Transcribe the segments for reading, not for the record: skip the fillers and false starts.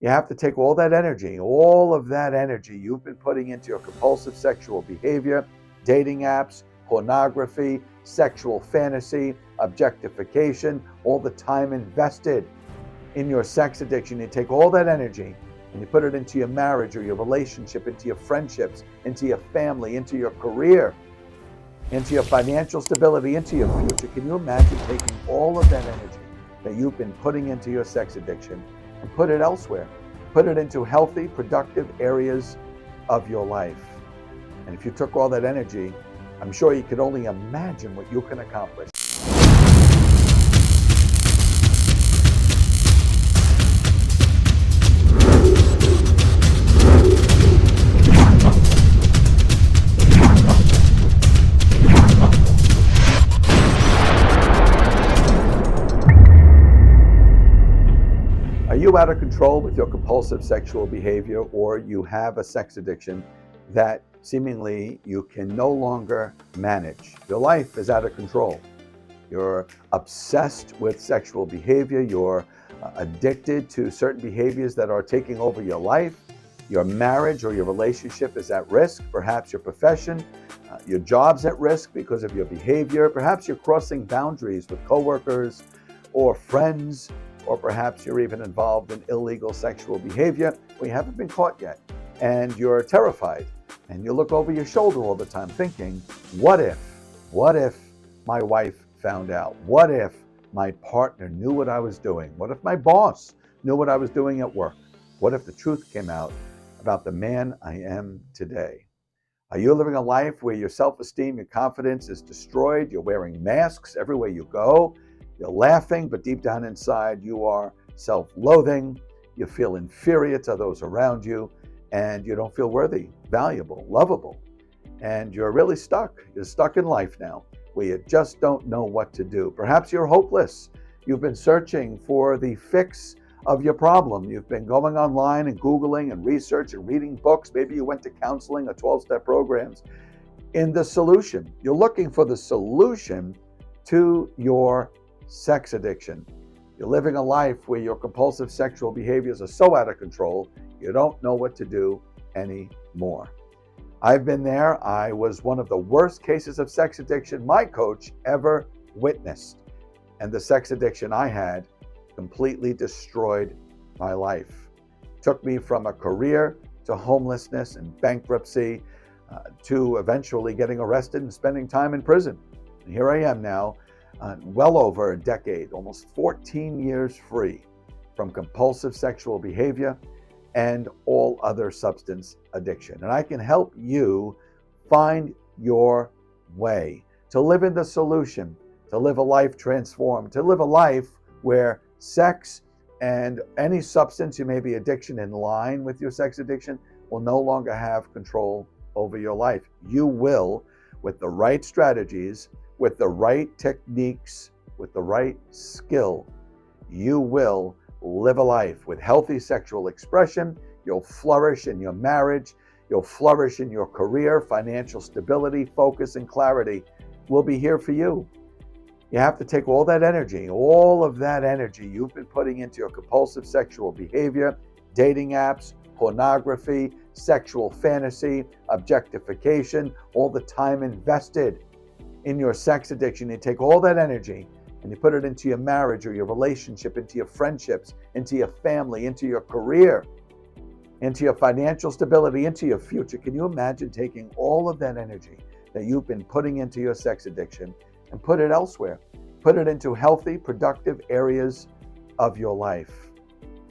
You have to take all that energy, all of that energy you've been putting into your compulsive sexual behavior, dating apps, pornography, sexual fantasy, objectification, all the time invested in your sex addiction. You take all that energy and you put it into your marriage or your relationship, into your friendships, into your family, into your career, into your financial stability, into your future. Can you imagine taking all of that energy that you've been putting into your sex addiction and put it elsewhere? Put it into healthy, productive areas of your life. And if you took all that energy, I'm sure you could only imagine what you can accomplish. Are you out of control with your compulsive sexual behavior, or you have a sex addiction that seemingly you can no longer manage? Your life is out of control. You're obsessed with sexual behavior. You're addicted to certain behaviors that are taking over your life. Your marriage or your relationship is at risk. Perhaps your profession, your job's at risk because of your behavior. Perhaps you're crossing boundaries with coworkers or friends, or perhaps you're even involved in illegal sexual behavior where you haven't been caught yet, and you're terrified, and you look over your shoulder all the time thinking, what if my wife found out? What if my partner knew what I was doing? What if my boss knew what I was doing at work? What if the truth came out about the man I am today? Are you living a life where your self-esteem, your confidence is destroyed? You're wearing masks everywhere you go. You're laughing, but deep down inside, you are self-loathing. You feel inferior to those around you, and you don't feel worthy, valuable, lovable. And you're really stuck. You're stuck in life now, where you just don't know what to do. Perhaps you're hopeless. You've been searching for the fix of your problem. You've been going online and Googling and research and reading books. Maybe you went to counseling or 12-step programs. In the solution, you're looking for the solution to your sex addiction. You're living a life where your compulsive sexual behaviors are so out of control, you don't know what to do anymore. I've been there. I was one of the worst cases of sex addiction my coach ever witnessed. And the sex addiction I had completely destroyed my life. It took me from a career to homelessness and bankruptcy to eventually getting arrested and spending time in prison. And here I am now, well over a decade, almost 14 years free from compulsive sexual behavior and all other substance addiction. And I can help you find your way to live in the solution, to live a life transformed, to live a life where sex and any substance you may be addiction in line with your sex addiction will no longer have control over your life. You will, with the right strategies, with the right techniques, with the right skill, you will live a life with healthy sexual expression. You'll flourish in your marriage. You'll flourish in your career. Financial stability, focus, and clarity will be here for you. You have to take all that energy, all of that energy you've been putting into your compulsive sexual behavior, dating apps, pornography, sexual fantasy, objectification, all the time invested in your sex addiction. You take all that energy and you put it into your marriage or your relationship, into your friendships, into your family, into your career, into your financial stability, into your future. Can you imagine taking all of that energy that you've been putting into your sex addiction and put it elsewhere? Put it into healthy, productive areas of your life.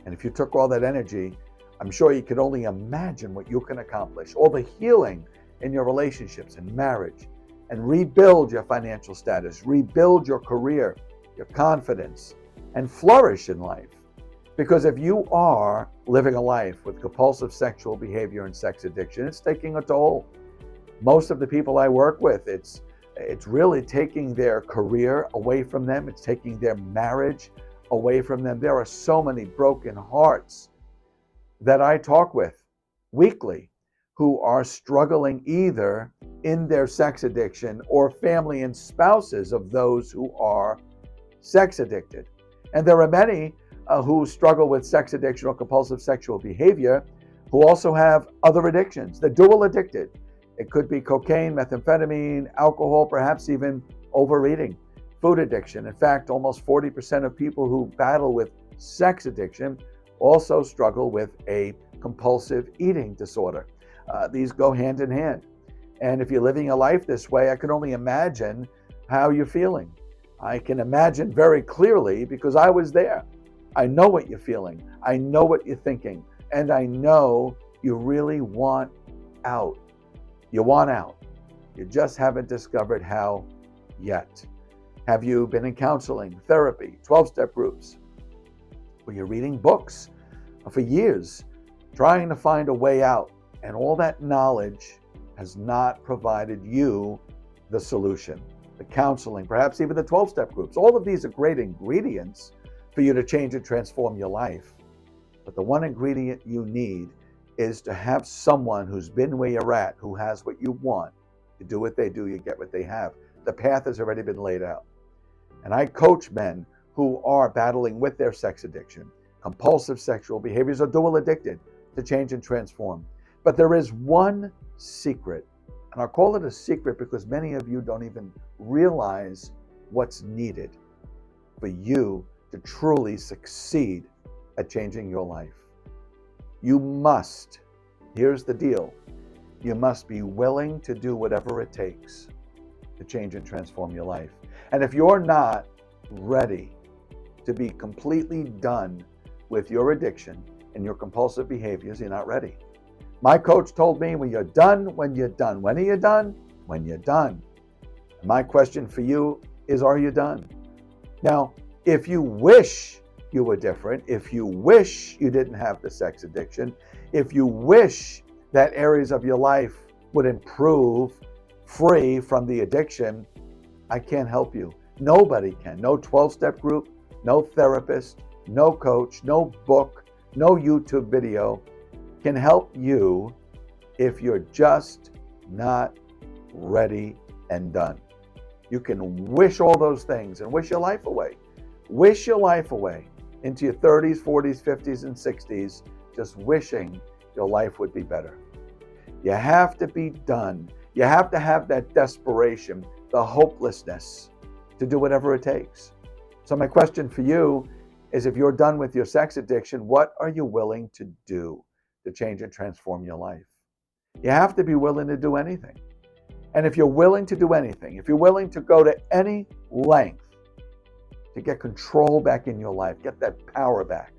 And if you took all that energy, I'm sure you could only imagine what you can accomplish. All the healing in your relationships and marriage, and rebuild your financial status, rebuild your career, your confidence, and flourish in life. Because if you are living a life with compulsive sexual behavior and sex addiction, it's taking a toll. Most of the people I work with, it's really taking their career away from them. It's taking their marriage away from them. There are so many broken hearts that I talk with weekly who are struggling either in their sex addiction or family and spouses of those who are sex addicted. And there are many who struggle with sex addiction or compulsive sexual behavior who also have other addictions. They're dual addicted. It could be cocaine, methamphetamine, alcohol, perhaps even overeating, food addiction. In fact, almost 40% of people who battle with sex addiction also struggle with a compulsive eating disorder. These go hand in hand. And if you're living a life this way, I can only imagine how you're feeling. I can imagine very clearly because I was there. I know what you're feeling. I know what you're thinking. And I know you really want out. You want out. You just haven't discovered how yet. Have you been in counseling, therapy, 12-step groups? Or you're reading books for years, trying to find a way out, and all that knowledge has not provided you the solution. The counseling, perhaps even the 12-step groups. All of these are great ingredients for you to change and transform your life. But the one ingredient you need is to have someone who's been where you're at, who has what you want. You do what they do, you get what they have. The path has already been laid out. And I coach men who are battling with their sex addiction, compulsive sexual behaviors, or dual addicted, to change and transform. But there is one secret, and I'll call it a secret because many of you don't even realize what's needed for you to truly succeed at changing your life. You must, here's the deal, you must be willing to do whatever it takes to change and transform your life. And if you're not ready to be completely done with your addiction and your compulsive behaviors, you're not ready. My coach told me when you're done, when you're done. When are you done? When you're done. My question for you is, are you done? Now, if you wish you were different, if you wish you didn't have the sex addiction, if you wish that areas of your life would improve free from the addiction, I can't help you. Nobody can. No 12-step group, no therapist, no coach, no book, no YouTube video can help you if you're just not ready and done. You can wish all those things and wish your life away. Wish your life away into your 30s, 40s, 50s, and 60s, just wishing your life would be better. You have to be done. You have to have that desperation, the hopelessness to do whatever it takes. So my question for you is, if you're done with your sex addiction, what are you willing to do to change and transform your life? You have to be willing to do anything. And if you're willing to do anything, if you're willing to go to any length to get control back in your life, get that power back,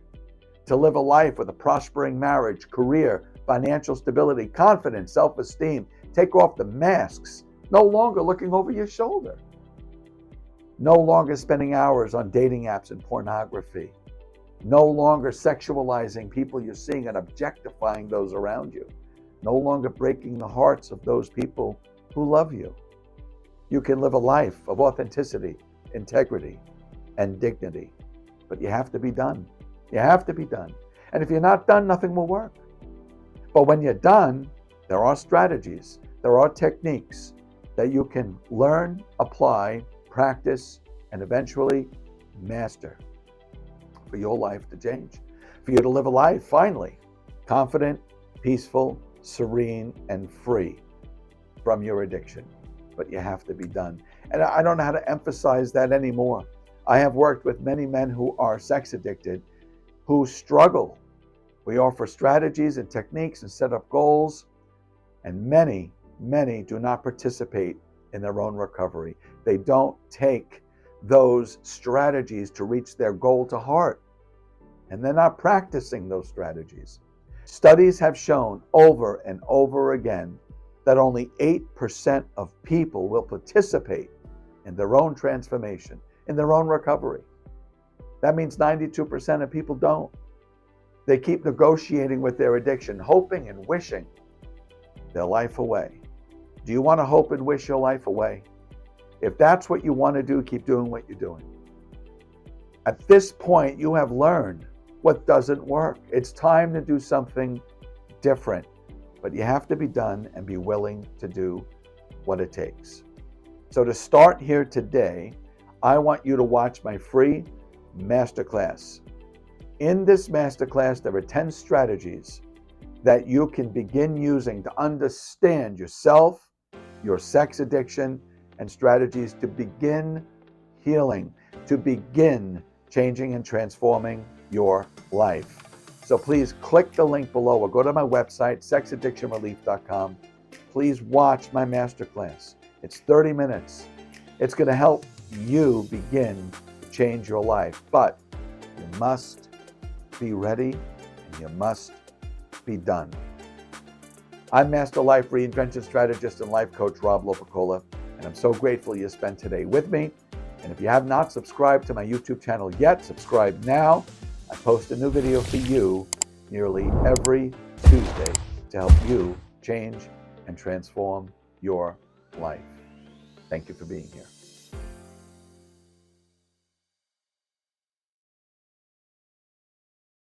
to live a life with a prospering marriage, career, financial stability, confidence, self-esteem, take off the masks, no longer looking over your shoulder, no longer spending hours on dating apps and pornography, no longer sexualizing people you're seeing and objectifying those around you, no longer breaking the hearts of those people who love you. You can live a life of authenticity, integrity, and dignity, but you have to be done. You have to be done. And if you're not done, nothing will work. But when you're done, there are strategies, there are techniques that you can learn, apply, practice, and eventually master for your life to change, for you to live a life, finally, confident, peaceful, serene, and free from your addiction. But you have to be done. And I don't know how to emphasize that anymore. I have worked with many men who are sex addicted, who struggle. We offer strategies and techniques and set up goals, and many do not participate in their own recovery. They don't take those strategies to reach their goal to heart, and they're not practicing those strategies. Studies have shown over and over again that only 8% of people will participate in their own transformation, in their own recovery. That means 92% of people don't. They keep negotiating with their addiction, hoping and wishing their life away. Do you want to hope and wish your life away? If that's what you want to do, keep doing what you're doing. At this point, you have learned what doesn't work. It's time to do something different, but you have to be done and be willing to do what it takes. So to start here today, I want you to watch my free masterclass. In this masterclass, there are 10 strategies that you can begin using to understand yourself, your sex addiction, and strategies to begin healing, to begin changing and transforming your life. So please click the link below or go to my website, sexaddictionrelief.com. Please watch my masterclass. It's 30 minutes. It's going to help you begin to change your life, but you must be ready and you must be done. I'm Master Life Reinvention Strategist and Life Coach Rob Lopicola, and I'm so grateful you spent today with me. And if you have not subscribed to my YouTube channel yet, subscribe now. I post a new video for you nearly every Tuesday to help you change and transform your life. Thank you for being here.